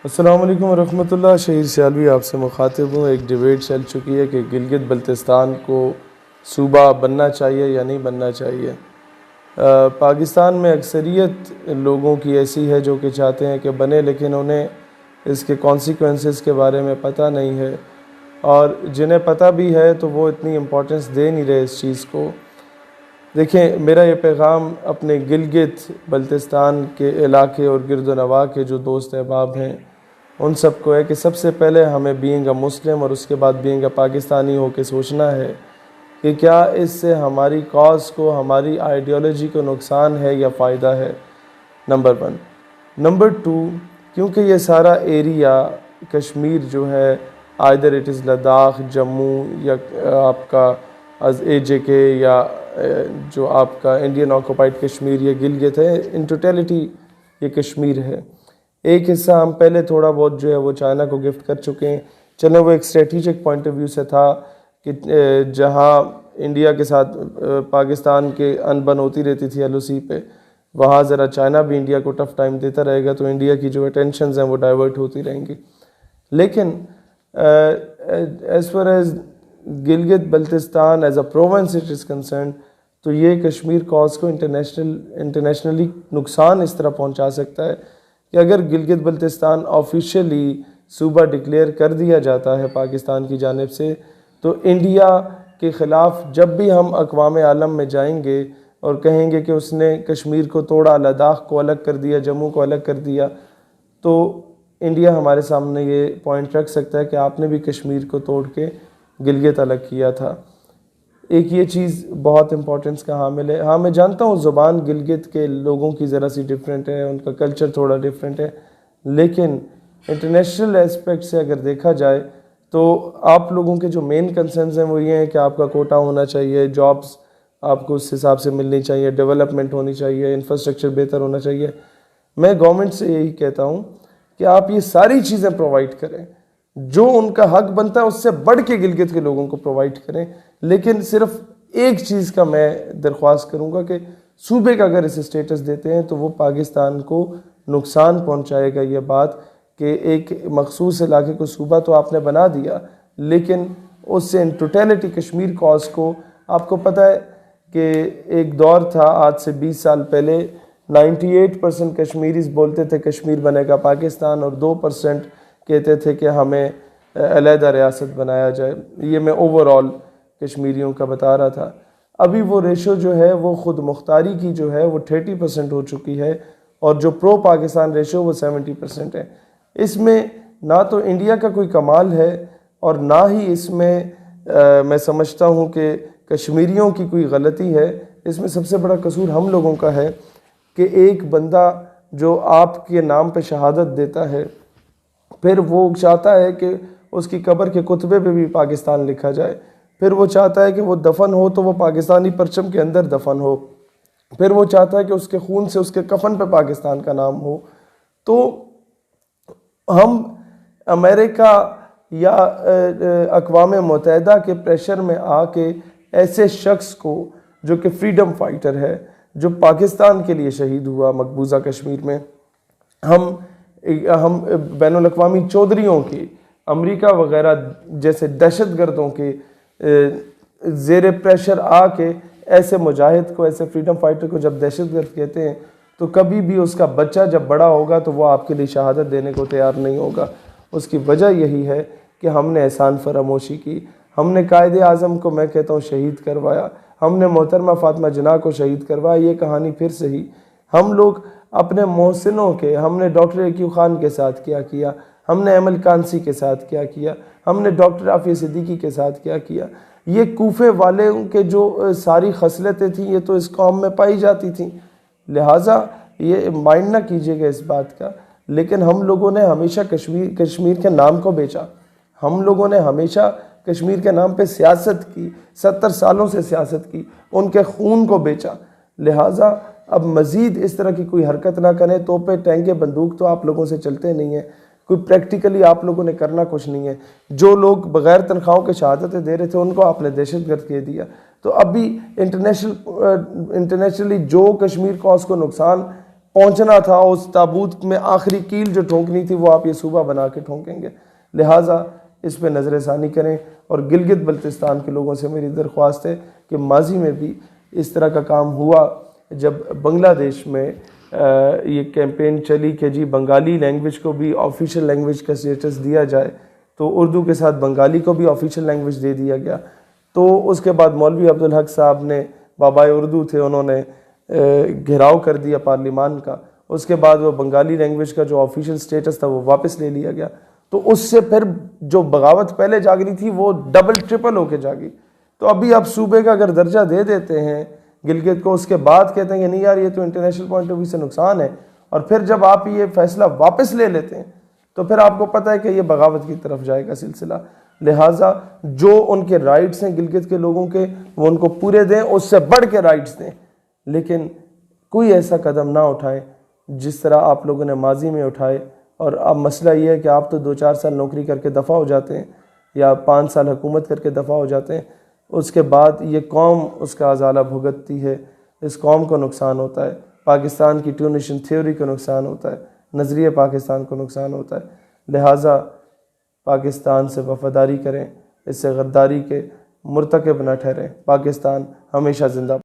अस्सलाम वालेकुम वरहमतुल्लाह। शहीद सियालवी आपसे मुखातिब हूँ। एक डिबेट चल चुकी है कि गिलगित बल्तिस्तान को सूबा बनना चाहिए या नहीं बनना चाहिए। पाकिस्तान में अक्सरियत लोगों की ऐसी है जो कि चाहते हैं कि बने, लेकिन उन्हें इसके कॉन्सिक्वेंसेस के बारे में पता नहीं है, और जिन्हें पता भी है तो वो इतनी इम्पोर्टेंस दे नहीं रहे इस चीज़ को। देखें, मेरा ये पैगाम अपने गिलगित बल्तिस्तान के इलाके और गिरदोनवा के जो दोस्त अहबाब हैं उन सबको है कि सबसे पहले हमें बीइंग अ मुस्लिम और उसके बाद बीइंग अ पाकिस्तानी हो के सोचना है कि क्या इससे हमारी कॉज को, हमारी आइडियोलॉजी को नुकसान है या फ़ायदा है। नंबर 1। नंबर 2, क्योंकि ये सारा एरिया कश्मीर जो है, either it is Ladakh, Jammu या आपका AJK या जो आपका इंडियन ऑक्यूपाइड कश्मीर या गिलगित है, इन टोटलिटी ये कश्मीर है। एक हिस्सा हम पहले थोड़ा बहुत जो है वो चाइना को गिफ्ट कर चुके हैं। चलो, वो एक स्ट्रेटिजिक पॉइंट ऑफ व्यू से था कि जहाँ इंडिया के साथ पाकिस्तान के अनबन होती रहती थी LOC पे, वहाँ ज़रा चाइना भी इंडिया को टफ़ टाइम देता रहेगा तो इंडिया की जो अटेंशंस हैं वो डाइवर्ट होती रहेंगी। लेकिन as far as Gilgit Baltistan as a province it is concern, तो ये कश्मीर कॉज को इंटरनेशनली नुकसान इस तरह पहुँचा सकता है कि अगर गिलगित बल्तिस्तान ऑफिशियली सूबा डिक्लेयर कर दिया जाता है पाकिस्तान की जानिब से, तो इंडिया के ख़िलाफ़ जब भी हम अक़वाम आलम में जाएंगे और कहेंगे कि उसने कश्मीर को तोड़ा, लद्दाख को अलग कर दिया, जम्मू को अलग कर दिया, तो इंडिया हमारे सामने ये पॉइंट रख सकता है कि आपने भी कश्मीर को तोड़ के गिलगित अलग किया था। एक ये चीज़ बहुत इम्पोर्टेंस का हामिल है। हाँ, मैं जानता हूँ ज़ुबान गिलगित के लोगों की ज़रा सी डिफरेंट है, उनका कल्चर थोड़ा डिफरेंट है, लेकिन इंटरनेशनल एस्पेक्ट से अगर देखा जाए तो आप लोगों के जो मेन कंसर्न्स हैं वो ये हैं कि आपका कोटा होना चाहिए, जॉब्स आपको उस हिसाब से मिलनी चाहिए, डेवलपमेंट होनी चाहिए, इंफ्रास्ट्रक्चर बेहतर होना चाहिए। मैं गवर्नमेंट से यही कहता हूँ कि आप ये सारी चीज़ें प्रोवाइड करें, जो उनका हक बनता है उससे बढ़ के गिलगित के लोगों को प्रोवाइड करें। लेकिन सिर्फ एक चीज़ का मैं दरख्वास्त करूँगा कि सूबे का अगर इसे स्टेटस देते हैं तो वो पाकिस्तान को नुकसान पहुँचाएगा। ये बात कि एक मखसूस इलाके को सूबा तो आपने बना दिया, लेकिन उससे इन टोटलिटी कश्मीर कॉज को, आपको पता है कि एक दौर था आज से 20 साल पहले 98% कश्मीरीज बोलते थे कश्मीर बनेगा पाकिस्तान, और 2% कहते थे कि हमें अलहदा रियासत बनाया जाए। ये मैं ओवरऑल कश्मीरियों का बता रहा था। अभी वो रेशो जो है वो ख़ुद मुख्तारी की जो है वो 30% हो चुकी है, और जो प्रो पाकिस्तान रेशो वो 70% है। इसमें ना तो इंडिया का कोई कमाल है और ना ही इसमें मैं समझता हूँ कि कश्मीरियों की कोई गलती है। इसमें सबसे बड़ा कसूर हम लोगों का है कि एक बंदा जो आपके नाम पे शहादत देता है, फिर वो चाहता है कि उसकी कब्र के कुतबे पे भी पाकिस्तान लिखा जाए, फिर वो चाहता है कि वो दफन हो तो वो पाकिस्तानी परचम के अंदर दफन हो, फिर वो चाहता है कि उसके खून से उसके कफन पे पाकिस्तान का नाम हो। तो हम अमेरिका या अक़वाम मुत्तहिदा के प्रेशर में आके ऐसे शख्स को जो कि फ्रीडम फाइटर है, जो पाकिस्तान के लिए शहीद हुआ मकबूजा कश्मीर में, हम बैनुल अक़वामी चौधरियों के, अमेरिका वगैरह जैसे दहशतगर्दों के ज़ेर प्रेशर आके ऐसे मुजाहिद को, ऐसे फ्रीडम फाइटर को जब दहशतगर्द कहते हैं, तो कभी भी उसका बच्चा जब बड़ा होगा तो वो आपके लिए शहादत देने को तैयार नहीं होगा। उसकी वजह यही है कि हमने एहसान फरामोशी की, हमने कायदे आज़म को, मैं कहता हूँ, शहीद करवाया, हमने मोहतरमा फ़ातिमा जिन्ना को शहीद करवाया। ये कहानी फिर से ही हम लोग अपने मोहसिनों के, हमने डॉक्टर अकीब खान के साथ क्या किया, हमने अमल कांसी के साथ क्या किया, हमने डॉक्टर आफिया सिद्दीकी के साथ क्या किया। ये कूफे वाले के जो सारी खसलतें थी ये तो इस कौम में पाई जाती थी, लिहाजा ये माइंड ना कीजिएगा इस बात का। लेकिन हम लोगों ने हमेशा कश्मीर के नाम को बेचा, हम लोगों ने हमेशा कश्मीर के नाम पे सियासत की, 70 सालों से सियासत की, उनके खून को बेचा। लिहाजा अब मज़ीद इस तरह की कोई हरकत ना करें। तोपे, टैंके, बंदूक तो आप लोगों से चलते नहीं हैं, कोई प्रैक्टिकली आप लोगों ने करना कुछ नहीं है। जो लोग बग़ैर तनख्वाहों के शहादतें दे रहे थे उनको आपने दहशतगर्द कह दिया। तो अभी इंटरनेशनली जो कश्मीर कॉज को नुकसान पहुंचना था, उस ताबूत में आखिरी कील जो ठोंकनी थी वो आप ये सूबा बना के ठोंकेंगे। लिहाजा इस पर नज़र षानी करें। और गिलगित बल्तिस्तान के लोगों से मेरी दरख्वास्त है कि माजी में भी इस तरह का काम हुआ, जब बांग्लादेश में ये कैंपेन चली कि जी बंगाली लैंग्वेज को भी ऑफिशियल लैंग्वेज का स्टेटस दिया जाए, तो उर्दू के साथ बंगाली को भी ऑफिशियल लैंग्वेज दे दिया गया। तो उसके बाद मौलवी अब्दुल हक साहब ने, बाबाए उर्दू थे, उन्होंने घेराव कर दिया पार्लिमान का। उसके बाद वो बंगाली लैंग्वेज का जो ऑफिशियल स्टेटस था वो वापस ले लिया गया। तो उससे फिर जो बगावत पहले जागनी थी वो डबल ट्रिपल होके जागी। तो अभी आप सूबे का अगर दर्जा दे देते हैं गिलगित को, उसके बाद कहते हैं कि नहीं यार ये तो इंटरनेशनल पॉइंट ऑफ व्यू से नुकसान है, और फिर जब आप ये फैसला वापस ले लेते हैं तो फिर आपको पता है कि ये बगावत की तरफ जाएगा सिलसिला। लिहाजा जो उनके राइट्स हैं गिलगित के लोगों के, वो उनको पूरे दें, उससे बढ़ के राइट्स दें, लेकिन कोई ऐसा कदम ना उठाएं जिस तरह आप लोगों ने माजी में उठाए। और अब मसला ये है कि आप तो 2-4 साल नौकरी करके दफ़ा हो जाते हैं या 5 साल हुकूमत करके दफ़ा हो जाते हैं, उसके बाद ये कौम उसका अजाला भुगतती है। इस कौम को नुकसान होता है, पाकिस्तान की टू नेशन थ्योरी को नुकसान होता है, नज़रिए पाकिस्तान को नुकसान होता है। लिहाजा पाकिस्तान से वफ़ादारी करें, इससे गद्दारी के मुर्तकब न ठहरें। पाकिस्तान हमेशा जिंदा।